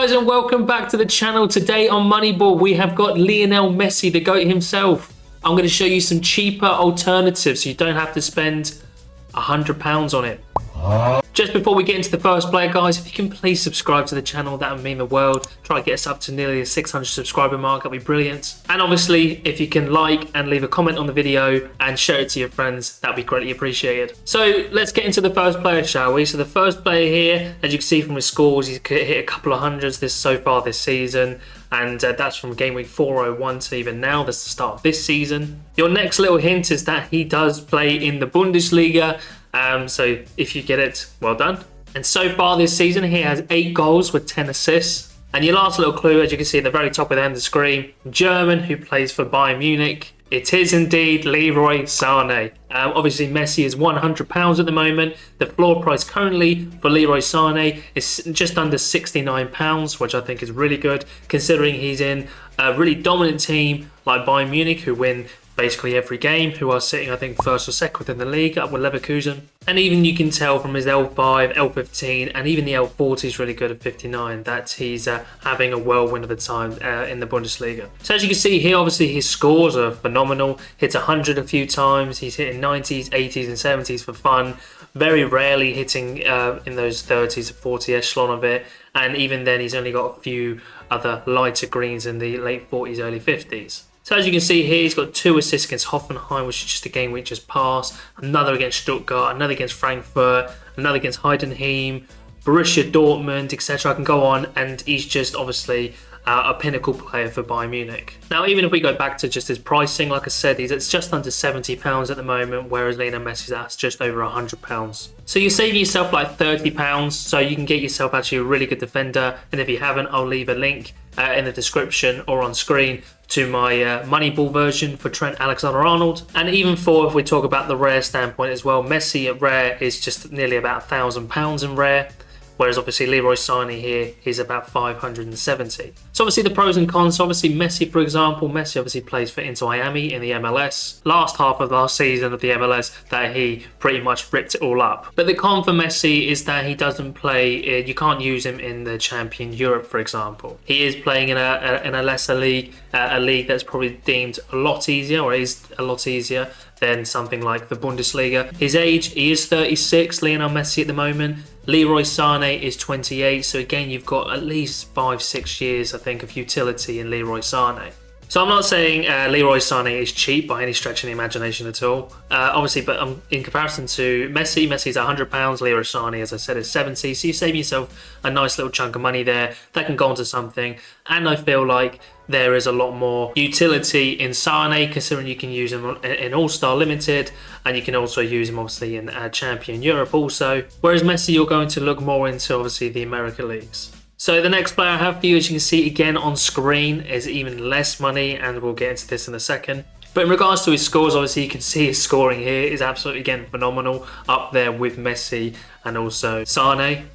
guys, and welcome back to the channel. Today on Moneyball we have got Lionel Messi, the GOAT himself. I'm going to show you some cheaper alternatives so you don't have to spend £100 on it. Just before we get into the first player, guys, if you can please subscribe to the channel, that would mean the world. Try to get us up to nearly a 600 subscriber mark, that'd be brilliant. And obviously, if you can like and leave a comment on the video and share it to your friends, that'd be greatly appreciated. So let's get into the first player, shall we? So the first player here, as you can see from his scores, he's hit a couple of hundreds so far this season. And that's from game week 401 to even now. That's the start of this season. Your next little hint is that he does play in the Bundesliga. So if you get it, well done. And so far this season, he has 8 goals with 10 assists. And your last little clue, as you can see at the very top of the end of the screen, German who plays for Bayern Munich. It is indeed Leroy Sané. Obviously, Messi is £100 at the moment. The floor price currently for Leroy Sané is just under £69, which I think is really good, considering he's in a really dominant team like Bayern Munich, who win basically every game, who are sitting, I think, first or second within the league, up with Leverkusen. And even you can tell from his L5, L15, and even the L40 is really good at 59, that he's having a whirlwind of a time in the Bundesliga. So as you can see here, obviously his scores are phenomenal. Hits 100 a few times. He's hitting 90s, 80s, and 70s for fun. Very rarely hitting in those 30s to 40 echelon of it. And even then, he's only got a few other lighter greens in the late 40s, early 50s. So as you can see here, he's got 2 assists against Hoffenheim, which is just a game we just passed. Another against Stuttgart, another against Frankfurt, another against Heidenheim, Borussia Dortmund, etc. I can go on, and he's just obviously a pinnacle player for Bayern Munich. Now, even if we go back to just his pricing, like I said, he's at just under £70 at the moment, whereas Lionel Messi's at just over £100. So you're saving yourself like £30, so you can get yourself actually a really good defender. And if you haven't, I'll leave a link in the description or on screen to my Moneyball version for Trent Alexander-Arnold. And even for, if we talk about the rare standpoint as well, Messi at rare is just nearly about £1,000 in rare. Whereas obviously Leroy Sané here is about 570. So obviously the pros and cons. So obviously Messi, for example, Messi obviously plays for Inter Miami in the MLS. Last half of last season of the MLS, that he pretty much ripped it all up. But the con for Messi is that he doesn't play. You can't use him in the Champion Europe, for example. He is playing in a lesser league, a league that's probably deemed a lot easier, or is a lot easier than something like the Bundesliga. His age, he is 36, Lionel Messi at the moment. Leroy Sané is 28, so again, you've got at least 5-6 years, I think, of utility in Leroy Sané. So I'm not saying Leroy Sané is cheap by any stretch of the imagination at all. Obviously, but in comparison to Messi, Messi's £100, Leroy Sané, as I said, is 70. So you save yourself a nice little chunk of money there that can go into something. And I feel like there is a lot more utility in Sané, considering you can use him in All-Star Limited, and you can also use him obviously in Champion Europe also. Whereas Messi, you're going to look more into obviously the American leagues. So the next player I have for you, as you can see again on screen, is even less money, and we'll get into this in a second. But in regards to his scores, obviously you can see his scoring here is absolutely, again, phenomenal, up there with Messi and also Sané.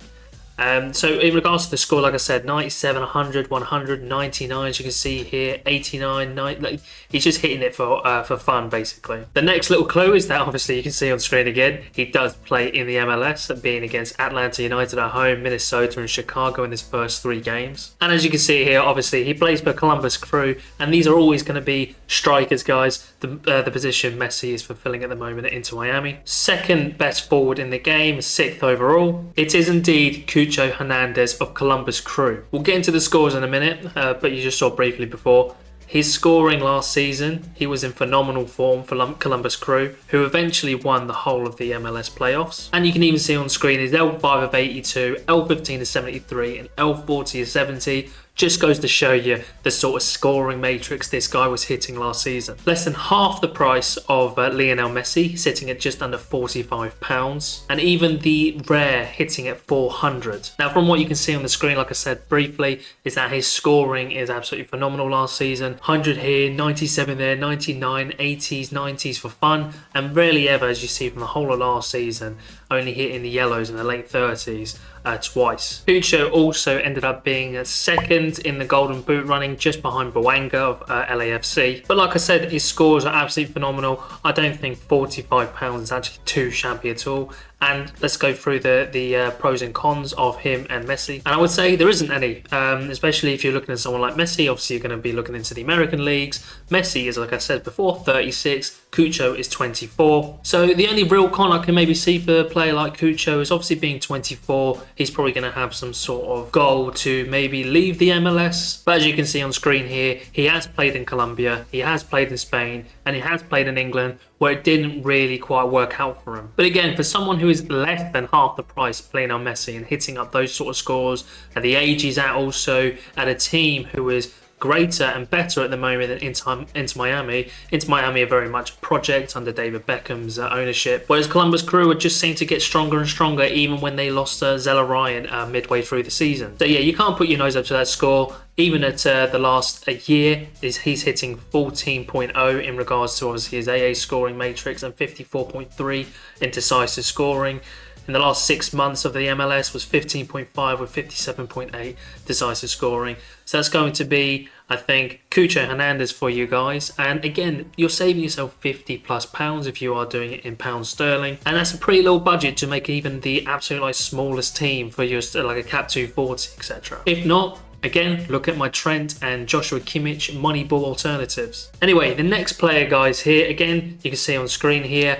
So in regards to the score, like I said, 97, 100, 100, 99, as you can see here, 89, 90, like, he's just hitting it for fun, basically. The next little clue is that, obviously, you can see on screen again, he does play in the MLS, being against Atlanta United at home, Minnesota and Chicago in his first 3 games. And as you can see here, obviously, he plays for Columbus Crew, and these are always going to be strikers, guys. The position Messi is fulfilling at the moment at Inter Miami. Second best forward in the game, 6th overall. It is indeed Koosta Hernandez of Columbus Crew. We'll get into the scores in a minute, but you just saw briefly before. His scoring last season, he was in phenomenal form for Columbus Crew, who eventually won the whole of the MLS playoffs. And you can even see on screen his L5 of 82, L15 of 73, and L40 of 70. Just goes to show you the sort of scoring matrix this guy was hitting last season. Less than half the price of Lionel Messi, sitting at just under £45. And even the rare hitting at 400. Now, from what you can see on the screen, like I said briefly, is that his scoring is absolutely phenomenal last season. 100 here, 97 there, 99, 80s, 90s for fun. And rarely ever, as you see from the whole of last season, only hitting the yellows in the late 30s twice. Pucho also ended up being second in the Golden Boot running, just behind Bouanga of LAFC. But like I said, his scores are absolutely phenomenal. I don't think £45 is actually too shabby at all. And let's go through the pros and cons of him and Messi. And I would say there isn't any, especially if you're looking at someone like Messi. Obviously, you're going to be looking into the American leagues. Messi is, like I said before, 36. Cucho is 24. So the only real con I can maybe see for a player like Cucho is obviously being 24. He's probably going to have some sort of goal to maybe leave the MLS. But as you can see on screen here, he has played in Colombia, he has played in Spain, and he has played in England, where it didn't really quite work out for him. But again, for someone who is less than half the price of Lionel Messi and hitting up those sort of scores at the age he's at, also at a team who is greater and better at the moment than Inter Miami. Inter Miami are very much a project under David Beckham's ownership, whereas Columbus Crew would just seem to get stronger and stronger even when they lost Zella Ryan midway through the season. So yeah, you can't put your nose up to that score. Even at the last year, he's hitting 14.0 in regards to obviously his AA scoring matrix and 54.3 in decisive scoring. In the last 6 months of the MLS was 15.5 with 57.8 decisive scoring. So that's going to be, I think, Koosta Hernandez for you guys. And again, you're saving yourself £50+ if you are doing it in pounds sterling. And that's a pretty low budget to make even the absolute like smallest team for your like a Cap 240, etc. If not, again, look at my Trent and Joshua Kimmich Moneyball alternatives. Anyway, the next player, guys, here, again, you can see on screen here,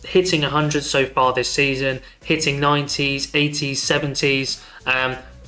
hitting 100 so far this season, hitting 90s, 80s, 70s,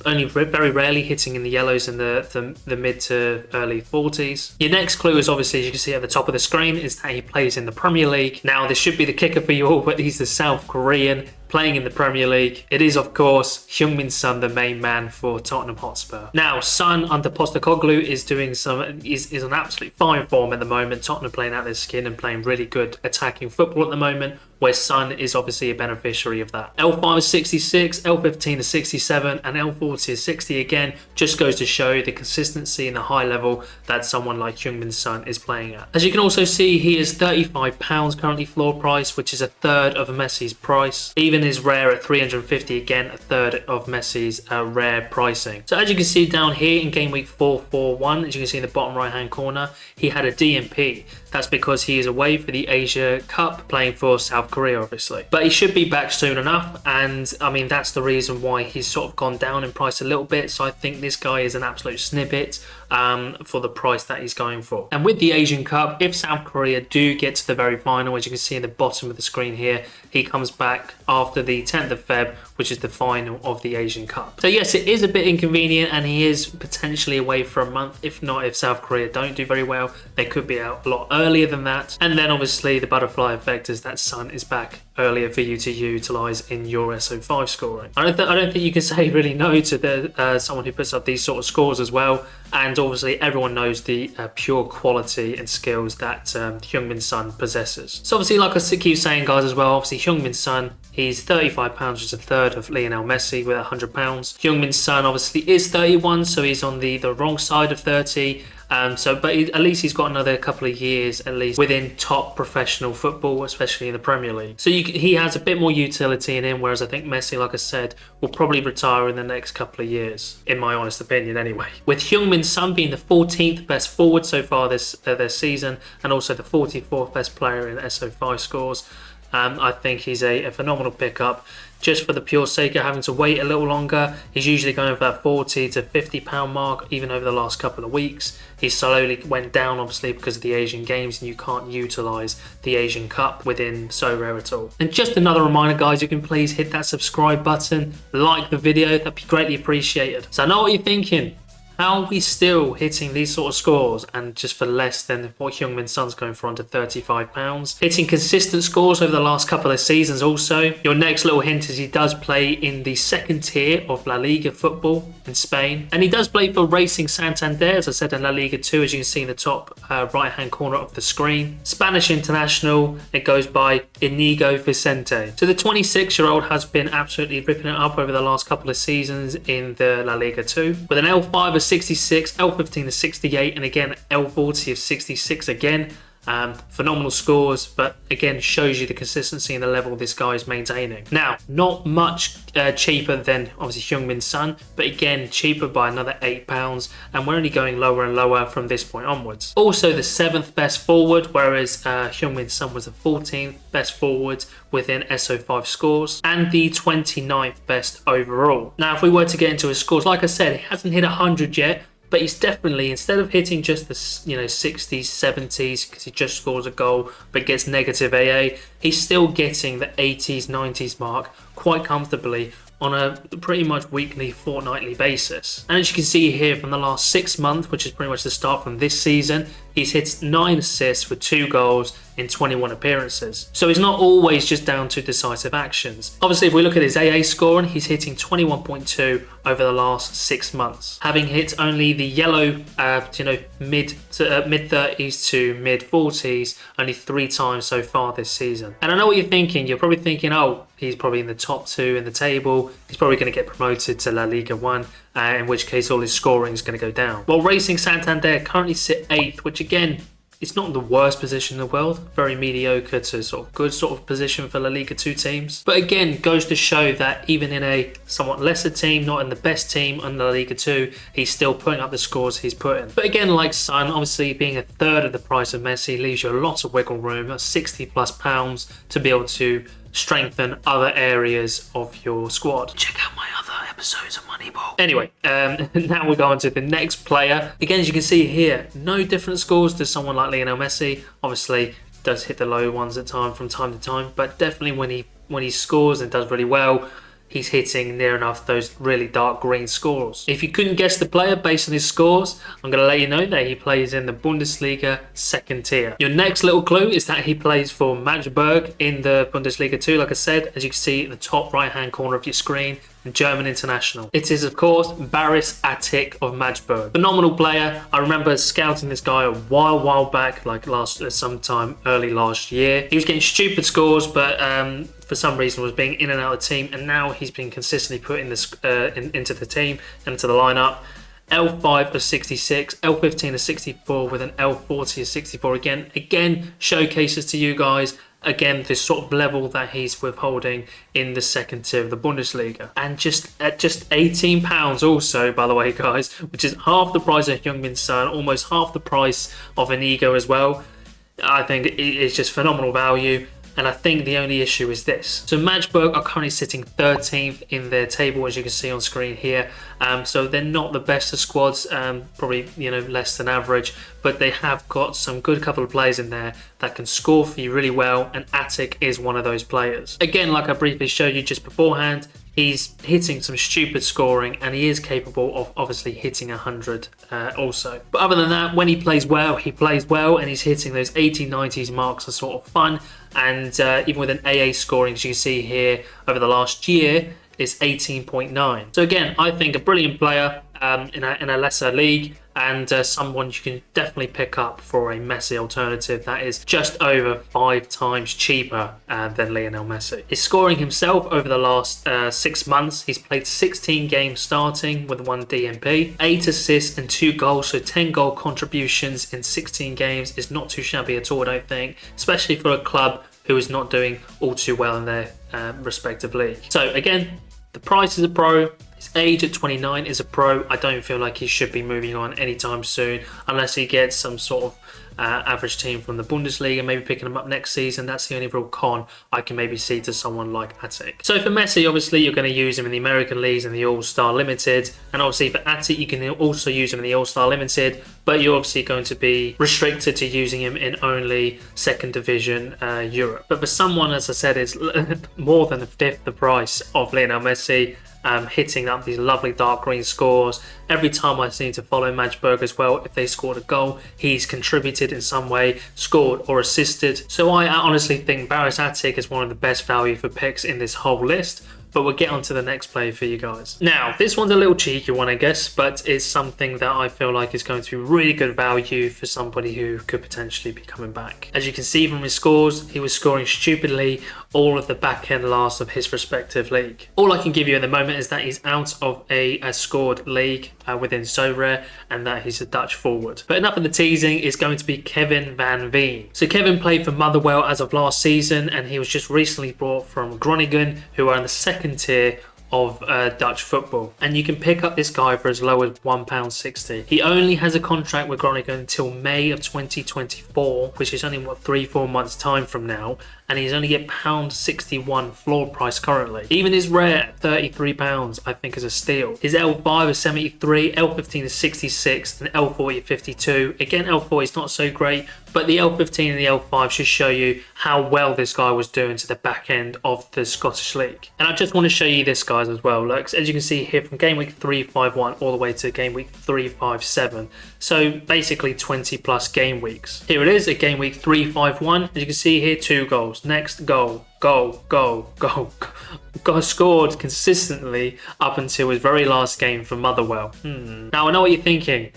only very rarely hitting in the yellows in the mid to early 40s. Your next clue is obviously, as you can see at the top of the screen, is that he plays in the Premier League. Now, this should be the kicker for you all, but he's the South Korean playing in the Premier League. It is, of course, HeungMin Son, the main man for Tottenham Hotspur. Now, Son under Postecoglou is on absolute fine form at the moment. Tottenham playing out their skin and playing really good attacking football at the moment, where Son is obviously a beneficiary of that. L5 is 66, L15 is 67, and L40 is 60. Again, just goes to show the consistency and the high level that someone like HeungMin Son is playing at. As you can also see, he is £35 currently floor price, which is a third of Messi's price. Even is rare at 350, again a third of Messi's rare pricing. So as you can see down here in game week 441, as you can see in the bottom right hand corner, he had a DNP. That's because he is away for the Asia Cup playing for South Korea, obviously. But he should be back soon enough, and I mean that's the reason why he's sort of gone down in price a little bit. So I think this guy is an absolute snippet for the price that he's going for. And with the Asian Cup, if South Korea do get to the very final, as you can see in the bottom of the screen here, he comes back after the 10th of Feb, which is the final of the Asian Cup. So yes, it is a bit inconvenient, and he is potentially away for a month. If not, if South Korea don't do very well, they could be out a lot earlier than that. And then obviously the butterfly effect is that Son is back earlier for you to utilise in your SO5 scoring. I don't think you can say really no to someone who puts up these sort of scores as well. And obviously everyone knows the pure quality and skills that HeungMin Son possesses. So obviously, like I keep saying, guys, as well, obviously HeungMin Son, he's £35, which is a third of Lionel Messi with £100. HeungMin Son obviously is 31, so he's on the wrong side of 30. But at least he's got another couple of years at least within top professional football, especially in the Premier League. So he has a bit more utility in him, whereas I think Messi, like I said, will probably retire in the next couple of years, in my honest opinion anyway. With HeungMin Son being the 14th best forward so far this season, and also the 44th best player in SO5 scores, I think he's a phenomenal pickup. Just for the pure sake of having to wait a little longer, he's usually going for that £40 to £50 mark, even over the last couple of weeks. He slowly went down, obviously, because of the Asian Games, and you can't utilise the Asian Cup within so rare at all. And just another reminder, guys, you can please hit that subscribe button, like the video, that'd be greatly appreciated. So I know what you're thinking. How are we still hitting these sort of scores and just for less than what HeungMin Son's going for, under £35? Hitting consistent scores over the last couple of seasons also. Your next little hint is he does play in the second tier of La Liga football in Spain. And he does play for Racing Santander, as I said, in La Liga 2, as you can see in the top right hand corner of the screen. Spanish international, it goes by Enigo Vente. So the 26-year-old has been absolutely ripping it up over the last couple of seasons in the La Liga 2. With an L5 of 66, L15 of 68, and again L40 of 66 again. Phenomenal scores, but again, shows you the consistency and the level this guy is maintaining. Now, not much cheaper than obviously HeungMin's son, but again, cheaper by another £8, and we're only going lower and lower from this point onwards. Also, the 7th best forward, whereas HeungMin's son was the 14th best forward within SO5 scores, and the 29th best overall. Now, if we were to get into his scores, like I said, he hasn't hit 100 yet, but he's definitely, instead of hitting just the 60s, 70s, because he just scores a goal but gets negative AA, he's still getting the 80s, 90s mark quite comfortably on a pretty much weekly, fortnightly basis. And as you can see here, from the last 6 months, which is pretty much the start from this season, he's hit 9 assists with 2 goals in 21 appearances. So it's not always just down to decisive actions. Obviously, if we look at his AA scoring, he's hitting 21.2 over the last 6 months, having hit only the yellow, mid 30s to mid 40s only 3 times so far this season. And I know what you're thinking. You're probably thinking, oh, he's probably in the top 2 in the table. He's probably going to get promoted to La Liga 1. In which case all his scoring is going to go down. Well, Racing Santander currently sit 8th, which again, it's not the worst position in the world. Very mediocre to sort of good sort of position for La Liga 2 teams. But again, goes to show that even in a somewhat lesser team, not in the best team in La Liga 2, he's still putting up the scores he's putting. But again, like Son, obviously being a third of the price of Messi leaves you a lot of wiggle room, that's £60+ to be able to strengthen other areas of your squad. Check out my other episodes of Moneyball. Anyway, now we go on to the next player. Again, as you can see here, no different scores to someone like Lionel Messi. Obviously, does hit the low ones at from time to time, but definitely when he scores and does really well, he's hitting near enough those really dark green scores. If you couldn't guess the player based on his scores, I'm going to let you know that he plays in the Bundesliga 2nd tier. Your next little clue is that he plays for Magdeburg in the Bundesliga 2, like I said, as you can see in the top right hand corner of your screen, German international. It is, of course, Baris Attic of Magdeburg. Phenomenal player. I remember scouting this guy a while back, like sometime early last year. He was getting stupid scores, but for some reason was being in and out of the team, and now he's been consistently put in this into the team and into the lineup. L5 of 66, L15 of 64 with an L40 of 64 again showcases to you guys again this sort of level that he's withholding in the 2nd tier of the Bundesliga. And just at just £18 also, by the way guys, which is half the price of HeungMin's son, almost half the price of Enigo as well. I think it's just phenomenal value. And I think the only issue is this. So Magdeburg are currently sitting 13th in their table, as you can see on screen here. So they're not the best of squads, probably less than average, but they have got some good couple of players in there that can score for you really well, and Attic is one of those players. Again, like I briefly showed you just beforehand, he's hitting some stupid scoring, and he is capable of obviously hitting 100 also. But other than that, when he plays well, and he's hitting those 80s, 90s marks are sort of fun. And even with an AA scoring, as you can see here, over the last year, is 18.9. So again, I think a brilliant player in a lesser league, and someone you can definitely pick up for a Messi alternative that is just over 5 times cheaper than Lionel Messi. His scoring himself over the last 6 months, he's played 16 games starting with 1 DMP, 8 assists and 2 goals, so 10 goal contributions in 16 games is not too shabby at all, I don't think, especially for a club who is not doing all too well in their respective league. So again, the price is a pro. His age at 29 is a pro. I don't feel like he should be moving on anytime soon unless he gets some sort of average team from the Bundesliga, maybe picking him up next season. That's the only real con I can maybe see to someone like Attic. So for Messi, obviously you're going to use him in the American leagues and the All-Star Limited, and obviously for Attic you can also use him in the All-Star Limited, but you're obviously going to be restricted to using him in only 2nd division Europe. But for someone, as I said, is more than a fifth the price of Lionel Messi, hitting up these lovely dark green scores. Every time I seem to follow Magdeburg as well, if they scored a goal, he's contributed in some way, scored or assisted. So I honestly think Baris Attic is one of the best value for picks in this whole list. But we'll get on to the next player for you guys. Now, this one's a little cheeky one, I guess, but it's something that I feel like is going to be really good value for somebody who could potentially be coming back. As you can see from his scores, he was scoring stupidly all of the back end last of his respective league. All I can give you at the moment is that he's out of a scored league, within Sorare, and that he's a Dutch forward. But enough of the teasing, it's going to be Kevin van Veen. So Kevin played for Motherwell as of last season, and he was just recently brought from Groningen, who are in the second tier of Dutch football, and you can pick up this guy for as low as £1.60. He only has a contract with Groningen until May of 2024, which is only what 3-4 months time from now, and he's only at £1.61 floor price currently. Even his rare at £33 I think is a steal. His L5 is 73, L15 is 66, and L40 is 52. Again, L40 is not so great, but the L15 and the L5 should show you how well this guy was doing to the back end of the Scottish League. And I just want to show you this, guys, as well. Look, as you can see here, from game week 351 all the way to game week 357. So basically 20 plus game weeks. Here it is at game week 351. As you can see here, 2 goals. Next, goal, goal, goal, goal. Got scored consistently up until his very last game for Motherwell. Now I know what you're thinking.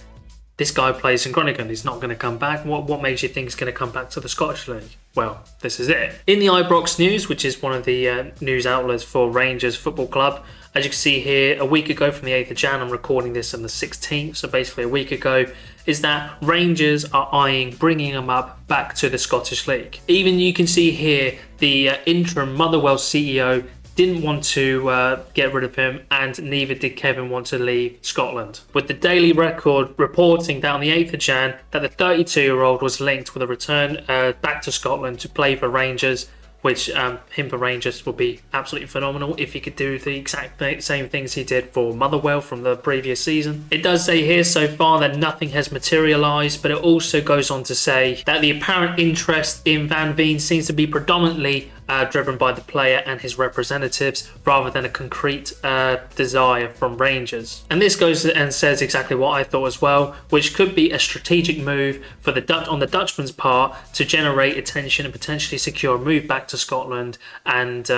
This guy plays in Groningen, he's not going to come back. What makes you think he's going to come back to the Scottish League? Well, this is it. In the Ibrox News, which is one of the news outlets for Rangers Football Club, as you can see here, a week ago from the 8th of Jan, I'm recording this on the 16th, so basically a week ago, is that Rangers are eyeing bringing him up back to the Scottish League. Even you can see here, the interim Motherwell CEO didn't want to get rid of him, and neither did Kevin want to leave Scotland. With the Daily Record reporting that on the 8th of Jan that the 32-year-old was linked with a return back to Scotland to play for Rangers, which him for Rangers would be absolutely phenomenal if he could do the exact same things he did for Motherwell from the previous season. It does say here so far that nothing has materialised, but it also goes on to say that the apparent interest in Van Veen seems to be predominantly driven by the player and his representatives rather than a concrete desire from Rangers. And this goes and says exactly what I thought as well, which could be a strategic move for on the Dutchman's part to generate attention and potentially secure a move back to Scotland and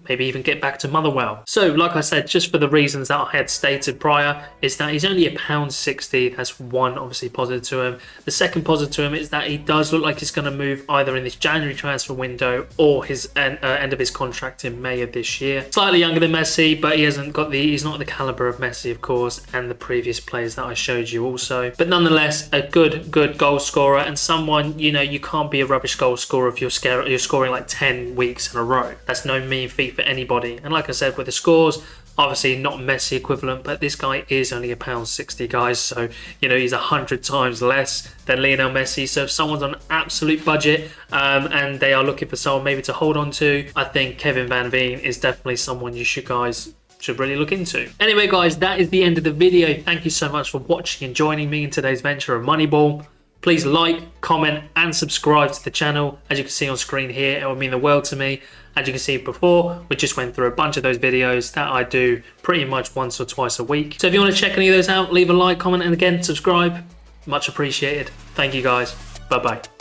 maybe even get back to Motherwell. So like I said, just for the reasons that I had stated prior, is that he's only £1.60. That's one obviously positive to him. The second positive to him is that he does look like he's going to move either in this January transfer window or his end of his contract in May of this year. Slightly younger than Messi, but he's not the caliber of Messi, of course, and the previous players that I showed you also. But nonetheless, a good goal scorer, and someone, you know, you can't be a rubbish goal scorer if you're scoring like 10 weeks in a row. That's no mean feat for anybody. And like I said, with the scores, obviously not Messi equivalent, but this guy is only £1.60, guys. So, you know, he's 100 times less than Lionel Messi. So if someone's on an absolute budget and they are looking for someone maybe to hold on to, I think Kevin van Veen is definitely someone you should really look into. Anyway, guys, that is the end of the video. Thank you so much for watching and joining me in today's venture of Moneyball. Please like, comment, and subscribe to the channel. As you can see on screen here, it would mean the world to me. As you can see before, we just went through a bunch of those videos that I do pretty much once or twice a week. So if you want to check any of those out, leave a like, comment, and again, subscribe. Much appreciated. Thank you, guys. Bye-bye.